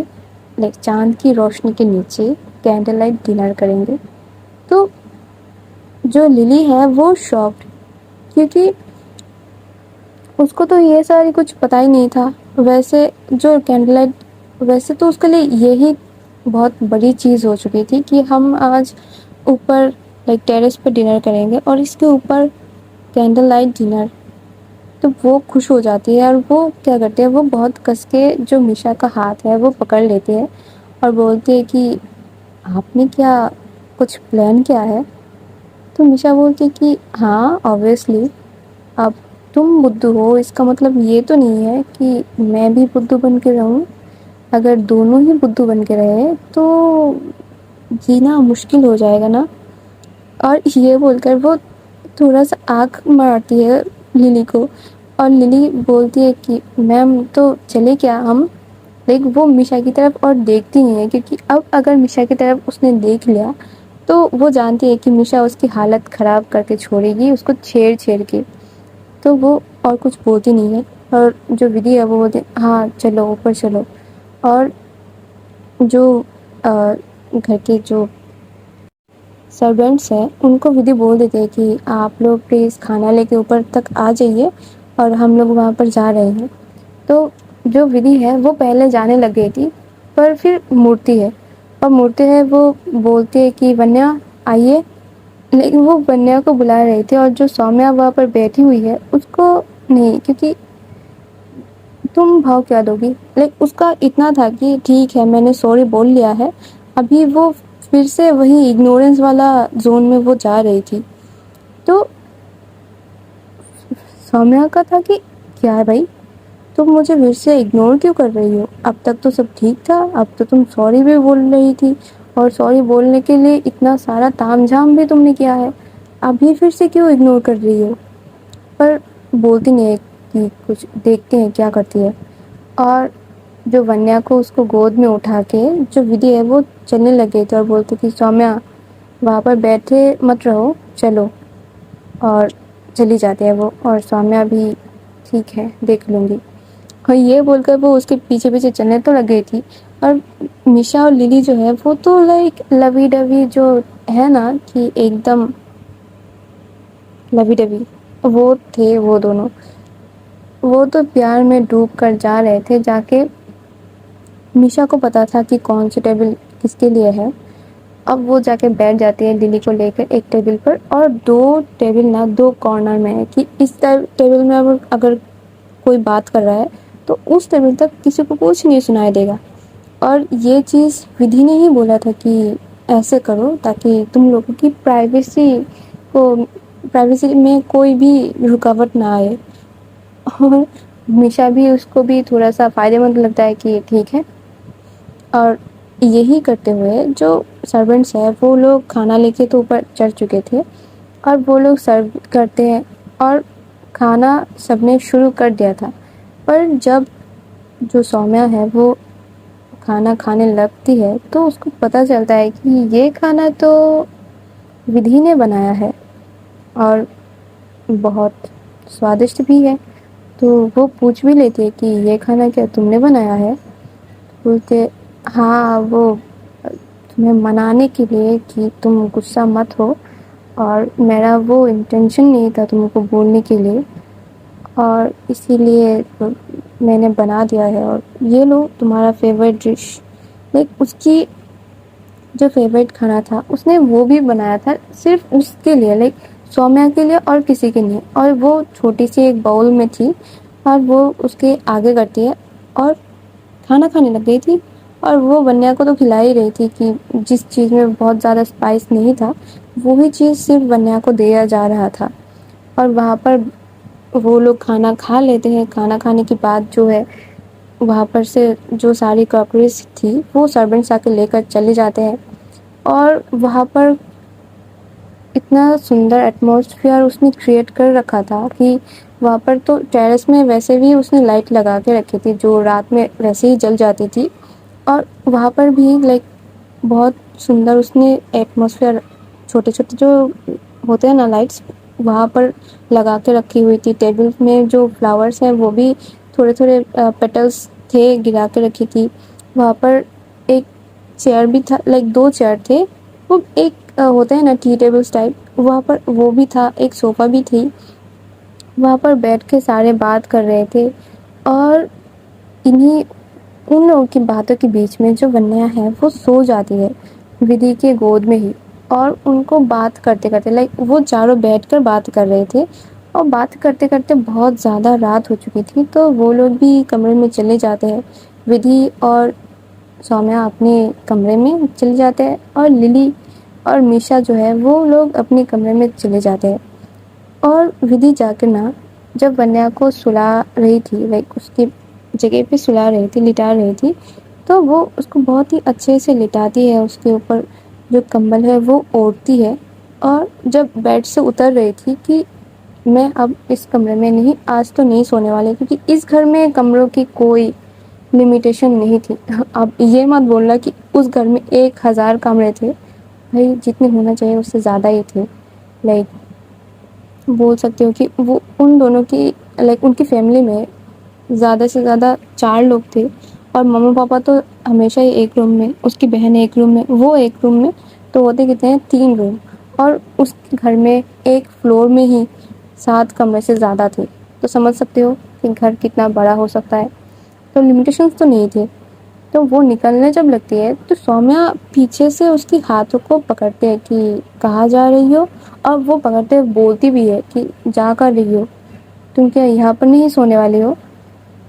لائک چاند کی روشنی کے نیچے کینڈل لائٹ ڈنر کریں گے۔ تو جو للی ہے وہ شاکڈ، کیونکہ اس کو تو یہ ساری کچھ پتہ ہی نہیں تھا۔ ویسے جو کینڈل لائٹ، ویسے تو اس کے لیے یہی بہت بڑی چیز ہو چکی تھی کہ ہم آج اوپر لائک ٹیرس پہ ڈنر کریں گے اور اس کے اوپر کینڈل لائٹ ڈنر۔ تو وہ خوش ہو جاتی ہے اور وہ کیا کرتے ہیں، وہ بہت کس کے جو میشا کا ہاتھ ہے وہ پکڑ لیتے ہیں اور بولتے ہیں کہ آپ نے کیا کچھ پلان کیا ہے۔ تو میشا بولتی کہ ہاں اوبویسلی، اب تم بدھو ہو اس کا مطلب یہ تو نہیں ہے کہ میں بھی بدھو بن کے رہوں، اگر دونوں ہی بدھو بن کے رہے تو جینا مشکل ہو جائے گا نا۔ اور یہ بول کر وہ تھوڑا سا آنکھ مارتی ہے للی کو، اور للی بولتی ہے کہ میم تو چلے کیا ہم، لیکن وہ میشا کی طرف اور دیکھتی نہیں ہے، کیونکہ اب اگر میشا کی طرف اس نے دیکھ لیا تو وہ جانتی ہے کہ میشا اس کی حالت خراب کر کے چھوڑے گی، اس کو چھیڑ کے، تو وہ اور کچھ بولتی نہیں ہے. اور جو ودھی ہے وہ بولتے ہاں چلو اوپر چلو. اور جو گھر کے جو سروینٹس ہیں ان کو ودھی بول دیتے ہیں کہ آپ لوگ پلیز کھانا لے کے اوپر تک آ جائیے اور ہم لوگ وہاں پر جا رہے ہیں. تو جو ودھی ہے وہ پہلے جانے لگ گئی تھی، پر پھر مڑتی ہے، اور مڑتے ہے وہ بولتے ہے کہ ونیا آئیے. لیکن وہ ونیا کو بلا رہے تھے، اور جو سومیا وہاں پر بیٹھی ہوئی ہے اس کو نہیں، کیونکہ تم بھاؤ کیا دو گی. اس کا اتنا تھا کہ ٹھیک ہے میں نے سوری بول لیا ہے. ابھی وہ پھر سے وہی اگنورینس والا زون میں وہ جا رہی تھی. تو سومیا کا تھا کہ کیا ہے بھائی، تم مجھے پھر سے اگنور کیوں کر رہی ہو؟ اب تک تو سب ٹھیک تھا، اب تو تم سوری بھی بول رہی تھی، اور سوری بولنے کے لیے اتنا سارا تام جھام بھی تم نے کیا ہے، ابھی پھر سے کیوں اگنور کر رہی ہو؟ پر بولتی نہیں ہے کہ کچھ، دیکھتے ہیں کیا کرتی ہے. اور جو ونیا کو اس کو گود میں اٹھا کے جو ودھی ہے وہ چلنے لگے تھے، اور بولتے کہ سومیا وہاں پر بیٹھے مت رہو، چلو. اور چلی جاتے ہیں وہ، اور سومیا بھی ٹھیک ہے دیکھ لوں گی. اور یہ بول کر وہ اس کے پیچھے پیچھے چلنے تو لگ گئی تھی. اور میشا اور للی جو ہے وہ تو لائک لوی ڈوی جو ہے نا، کہ ایک دم لوی ڈوی وہ تھے. وہ دونوں وہ تو پیار میں ڈوب کر جا رہے تھے. جا کے میشا کو پتا تھا کہ کون سی ٹیبل کس کے لیے ہے. اب وہ جا کے بیٹھ جاتے ہیں للی کو لے کر ایک ٹیبل پر، اور دو ٹیبل نہ دو کارنر میں ہے، کہ اس ٹیبل میں اگر کوئی بات کر رہا ہے تو اس ٹیبل تک کسی کو کچھ نہیں سنائی دے گا. اور یہ چیز ودھی نے ہی بولا تھا کہ ایسے کرو تاکہ تم لوگوں کی پرائیویسی میں کوئی بھی رکاوٹ نہ آئے. اور میشا بھی اس کو بھی تھوڑا سا فائدے مند لگتا ہے کہ ٹھیک ہے. اور یہی کرتے ہوئے جو سرونٹس ہیں وہ لوگ کھانا لے کے تو اوپر چڑھ چکے تھے، اور وہ لوگ سرو کرتے ہیں، اور کھانا سب نے شروع کر دیا تھا. پر جب جو سومیا ہے وہ کھانا کھانے لگتی ہے تو اس کو پتہ چلتا ہے کہ یہ کھانا تو ودھی نے بنایا ہے، اور بہت سوادشٹ بھی ہے. تو وہ پوچھ بھی لیتی ہے کہ یہ کھانا کیا تم نے بنایا ہے؟ بولتے ہاں، وہ تمہیں منانے کے لیے کہ تم غصہ مت ہو، اور میرا وہ انٹینشن نہیں تھا تم کو بولنے کے لیے، اور اسی لیے میں نے بنا دیا ہے. اور یہ لو تمہارا فیوریٹ ڈش. اس کی جو فیوریٹ کھانا تھا اس نے وہ بھی بنایا تھا صرف اس کے لیے، سومیا کے لیے اور کسی کے نہیں. اور وہ چھوٹی سی ایک باؤل میں تھی، اور وہ اس کے آگے کرتی ہے اور کھانا کھانے لگ گئی تھی. اور وہ ونیا کو تو کھلا ہی رہی تھی کہ جس چیز میں بہت زیادہ اسپائس نہیں تھا وہی چیز صرف ونیا کو دیا جا رہا تھا. اور وہاں پر وہ لوگ کھانا کھا لیتے ہیں. کھانا کھانے کے بعد جو ہے وہاں پر سے جو ساری کراکریز تھی وہ سرونٹس آ کے لے کر چلے جاتے ہیں. اور وہاں پر اتنا سندر ایٹماسفیئر اس نے کریٹ کر رکھا تھا کہ وہاں پر تو ٹیرس میں ویسے بھی اس نے لائٹ لگا کے رکھی تھی جو رات میں ویسے ہی جل جاتی تھی. اور وہاں پر بھی بہت سندر اس نے ایٹماسفیئر، چھوٹے چھوٹے جو ہوتے ہیں نا لائٹس وہاں پر لگا کے رکھی ہوئی تھی. ٹیبل میں جو فلاورس ہیں وہ بھی تھوڑے تھوڑے پیٹلس تھے گرا کے رکھی تھی. وہاں پر ایک چیئر بھی تھا، دو چیئر تھے. وہ ایک ہوتا ہے نا ٹی ٹیبلس ٹائپ، وہاں پر وہ بھی تھا. ایک صوفہ بھی تھی. وہاں پر بیٹھ کے سارے بات کر رہے تھے. اور ان لوگوں کی باتوں کے بیچ میں جو ونیا ہے وہ سو جاتی ہے ودھی کے گود میں ہی. اور ان کو بات کرتے کرتے وہ چاروں بیٹھ کر بات کر رہے تھے، اور بات کرتے کرتے بہت زیادہ رات ہو چکی تھی تو وہ لوگ بھی کمرے میں چلے جاتے ہیں. ودھی اور سومیا اپنے کمرے میں چلے جاتے ہیں، اور للی اور میشا جو ہے وہ لوگ اپنے کمرے میں چلے جاتے ہیں. اور ودھی جا کے جب ونیا کو سلا رہی تھی، اس کی جگہ پہ سلا رہی تھی، لٹا رہی تھی، تو وہ اس کو بہت ہی اچھے سے لٹاتی ہے. اس کے اوپر جو کمبل ہے وہ اوڑھتی ہے. اور جب بیڈ سے اتر رہی تھی کہ میں اب اس کمرے میں نہیں، آج تو نہیں سونے والے، کیونکہ اس گھر میں کمروں کی کوئی لمیٹیشن نہیں تھی. اب یہ مت بولنا کہ اس گھر میں 1000 کمرے تھے. بھائی جتنے ہونا چاہیے اس سے زیادہ ہی تھے. لائک بول سکتے ہو کہ وہ ان دونوں کی ان کی فیملی میں زیادہ سے زیادہ 4 لوگ تھے. اور مما پاپا تو ہمیشہ ہی ایک روم میں, اس کی بہن ایک روم میں, وہ ایک روم میں, تو ہوتے کتنے ہیں 3 روم. اور اس گھر میں ایک فلور میں ہی 7 کمرے سے زیادہ تھے. تو سمجھ سکتے ہو کہ گھر کتنا بڑا ہو سکتا ہے. تو لمیٹیشنس تو نہیں تھے. تو وہ نکلنے جب لگتی ہے تو سومیا پیچھے سے اس کے ہاتھوں کو پکڑتے ہیں کہ کہاں جا رہی ہو. اور وہ پکڑتے بولتی بھی ہے کہ جا کر رہی ہو, تم کیا یہاں پر نہیں سونے والی ہو.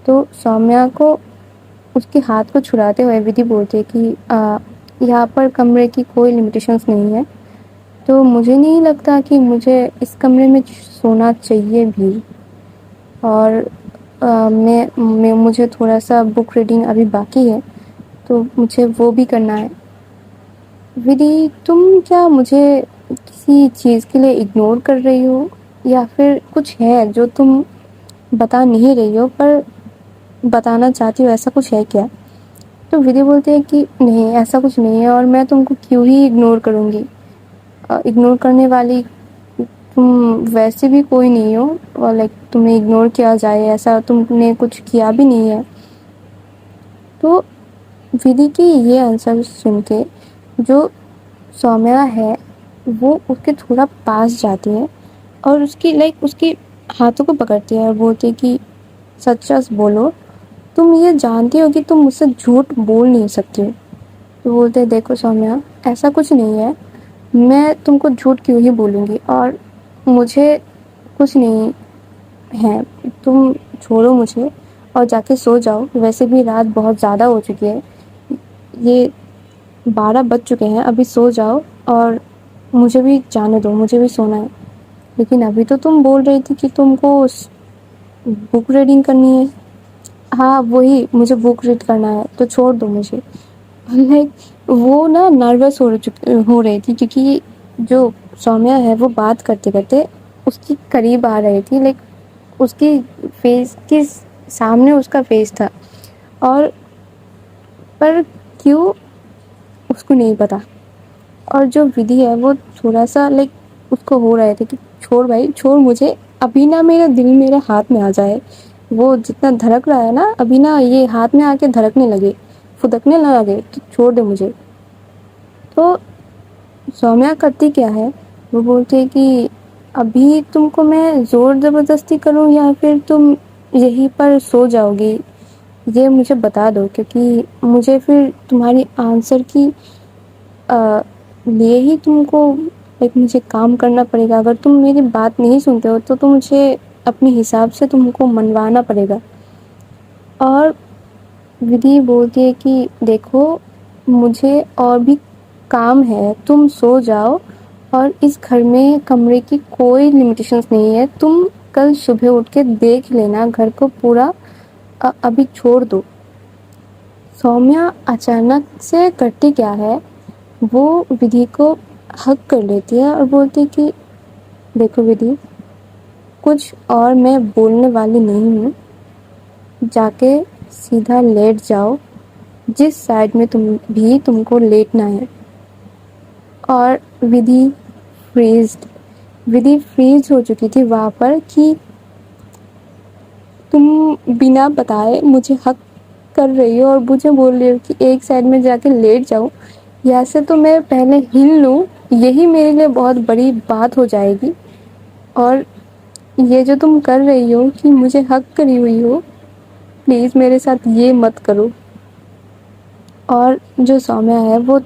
تو سومیا کو اس کے ہاتھ کو چھڑاتے ہوئے ودھی بولتے کہ یہاں پر کمرے کی کوئی لمیٹیشنس نہیں ہے. تو مجھے نہیں لگتا کہ مجھے اس کمرے میں سونا چاہیے بھی. اور مجھے تھوڑا سا بک ریڈنگ ابھی باقی ہے, تو مجھے وہ بھی کرنا ہے. ودھی تم کیا مجھے کسی چیز کے لیے اگنور کر رہی ہو, یا پھر کچھ ہے جو تم بتا نہیں رہی ہو پر بتانا چاہتی ہو, ایسا کچھ ہے کیا. تو ودھی بولتے ہیں کہ نہیں ایسا کچھ نہیں ہے, اور میں تم کو کیوں ہی اگنور کروں گی. اگنور کرنے والی تم ویسے بھی کوئی نہیں ہو, اور تمہیں اگنور کیا جائے ایسا تم نے کچھ کیا بھی نہیں ہے. تو ودھی کی یہ آنسر سن کے جو سومیا ہے وہ اس کے تھوڑا پاس جاتی ہے, اور اس کی ہاتھوں کو پکڑتی ہے اور بولتی ہے کہ سچ سچ بولو, تم یہ جانتی ہو کہ تم مجھ سے جھوٹ بول نہیں سکتی ہو. تو بولتے دیکھو سومیا ایسا کچھ نہیں ہے, میں تم کو جھوٹ کیوں ہی بولوں گی, اور مجھے کچھ نہیں ہے, تم چھوڑو مجھے اور جا کے سو جاؤ. ویسے بھی رات بہت زیادہ ہو چکی ہے, یہ 12 بج چکے ہیں, ابھی سو جاؤ اور مجھے بھی جانے دو, مجھے بھی سونا ہے. لیکن ابھی تو تم بول رہی تھی کہ تم کو بک ریڈنگ کرنی ہے. ہاں وہی مجھے بک ریڈ کرنا ہے, تو چھوڑ دو مجھے. وہ نا نروس ہو رہی تھی, کیونکہ جو سومیا ہے وہ بات کرتے کرتے اس کی قریب آ رہی تھی. اس کی فیس کے سامنے اس کا فیس تھا, اور پر کیوں اس کو نہیں پتا. اور جو ودھی ہے وہ تھوڑا سا اس کو ہو رہے تھے کہ چھوڑ بھائی چھوڑ مجھے, ابھی نا میرا دل میرے ہاتھ میں آ جائے. وہ جتنا دھڑک رہا ہے نا, ابھی نا یہ ہاتھ میں آ کے دھڑکنے لگے, پھدکنے نہ لگے, تو چھوڑ دے مجھے. تو سومیا کرتی کیا ہے, وہ بولتی ہے کہ ابھی تم کو میں زور زبردستی کروں یا پھر تم یہیں پر سو جاؤ گی, یہ مجھے بتا دو. کیونکہ مجھے پھر تمہاری آنسر کی لیے ہی تم کو مجھے کام کرنا پڑے گا. اگر تم میری بات نہیں سنتے ہو تو مجھے اپنے حساب سے تم کو منوانا پڑے گا. اور ودھی بولتی ہے کہ دیکھو مجھے اور بھی کام ہے, تم سو جاؤ. اور اس گھر میں کمرے کی کوئی لمیٹیشنس نہیں ہے, تم کل صبح اٹھ کے دیکھ لینا گھر کو پورا, ابھی چھوڑ دو. سومیا اچانک سے کرتی کیا ہے, وہ ودھی کو ہگ کر لیتی ہے اور بولتی کہ دیکھو ودھی کچھ اور میں بولنے والی نہیں ہوں, جا کے سیدھا لیٹ جاؤ جس سائڈ میں تم کو لیٹنا ہے. اور ودھی فریز ہو چکی تھی وہاں پر کہ تم بنا بتائے مجھے حق کر رہی ہو اور مجھے بول رہی ہو کہ ایک سائڈ میں جا کے لیٹ جاؤ. یہاں سے تو میں پہلے ہل لوں, یہی میرے لیے بہت بڑی بات ہو جائے گی. اور یہ جو تم کر رہی ہو کہ مجھے حق کری ہوئی ہو, پلیز میرے ساتھ یہ مت کرو. اور جو سومیا ہے وہ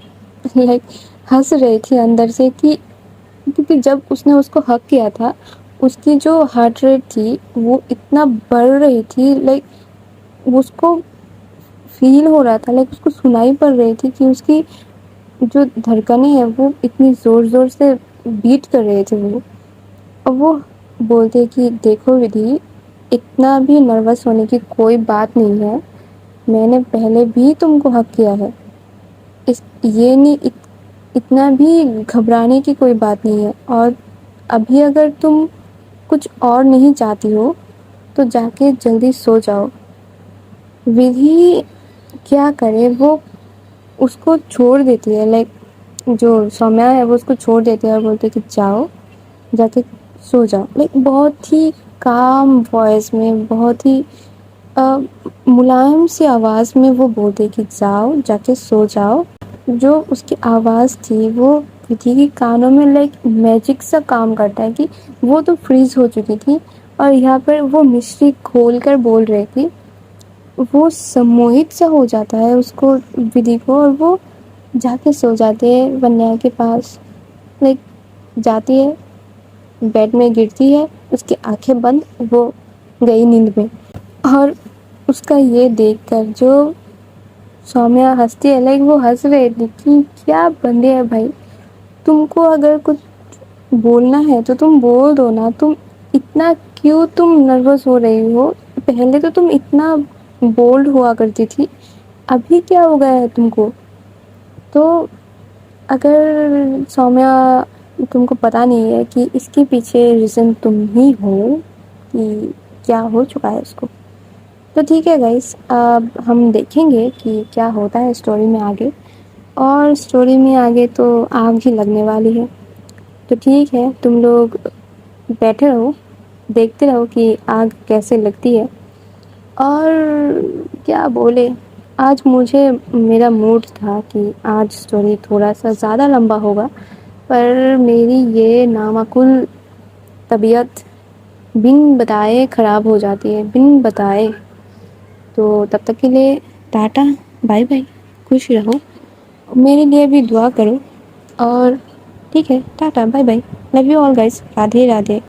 ہنس رہی تھی اندر سے, کیونکہ جب اس نے اس کو حق کیا تھا اس کی جو ہارٹ ریٹ تھی وہ اتنا بڑھ رہی تھی, اس کو فیل ہو رہا تھا, اس کو سنائی پڑ رہی تھی کہ اس کی جو دھڑکنیں ہیں وہ اتنی زور زور سے بیٹ کر رہے تھے. اب وہ بولتے کہ دیکھو ودھی اتنا بھی نروس ہونے کی کوئی بات نہیں ہے, میں نے پہلے بھی تم کو حق کیا ہے, یہ نہیں اتنا بھی گھبرانے کی کوئی بات نہیں ہے. اور ابھی اگر تم کچھ اور نہیں چاہتی ہو تو جا کے جلدی سو جاؤ. ودھی کیا کرے، وہ اس کو چھوڑ دیتی ہے، لائک جو سومیا ہے وہ اس کو چھوڑ دیتی ہے اور بولتے کہ جاؤ جا کے سو جاؤ، لائک بہت ہی کام وائس میں، بہت ہی ملائم سی آواز میں وہ بولتے کہ جاؤ جا کے سو جاؤ. جو اس کی آواز تھی وہ ودھی کے کانوں میں لائک میجک سا کام کرتا ہے کہ وہ تو فریز ہو چکی تھی اور یہاں پر وہ مسٹری کھول کر بول رہی تھی. وہ سموہت سا ہو جاتا ہے اس کو، ودھی کو، اور وہ جا کے سو جاتے ہیں ونیا کے پاس. لائک جاتی ہے، بیڈ میں گرتی ہے، اس کی آنکھیں بند، وہ گئی نیند میں. اور اس کا یہ دیکھ کر جو سومیا ہنستی ہے، لائک وہ ہنس رہے تھے کہ کیا بندے ہیں بھائی، تم کو اگر کچھ بولنا ہے تو تم بول دو نا، تم اتنا کیوں تم نروس ہو رہی ہو، پہلے تو تم اتنا بولڈ ہوا کرتی تھی، ابھی کیا ہو گیا ہے تم کو. تو اگر سومیا تم کو پتہ نہیں ہے کہ اس کے پیچھے ریزن تم ہی ہو کہ کیا ہو چکا ہے اس کو، تو ٹھیک ہے گائس، اب ہم دیکھیں گے کہ کیا ہوتا ہے اسٹوری میں آگے. اور اسٹوری میں آگے تو آگ ہی لگنے والی ہے. تو ٹھیک ہے، تم لوگ بیٹھے رہو، دیکھتے رہو کہ آگ کیسے لگتی ہے. اور کیا بولے، آج مجھے میرا موڈ تھا کہ آج اسٹوری تھوڑا سا زیادہ لمبا ہوگا، پر میری یہ نامعقول طبیعت بن بتائے خراب ہو جاتی ہے، بن بتائے. تو تب تک کے لیے ٹاٹا، بائی بائی، خوش رہو، میرے لیے بھی دعا کرو. اور ٹھیک ہے، tata, bye bye, love you all guys, Radhe Radhe.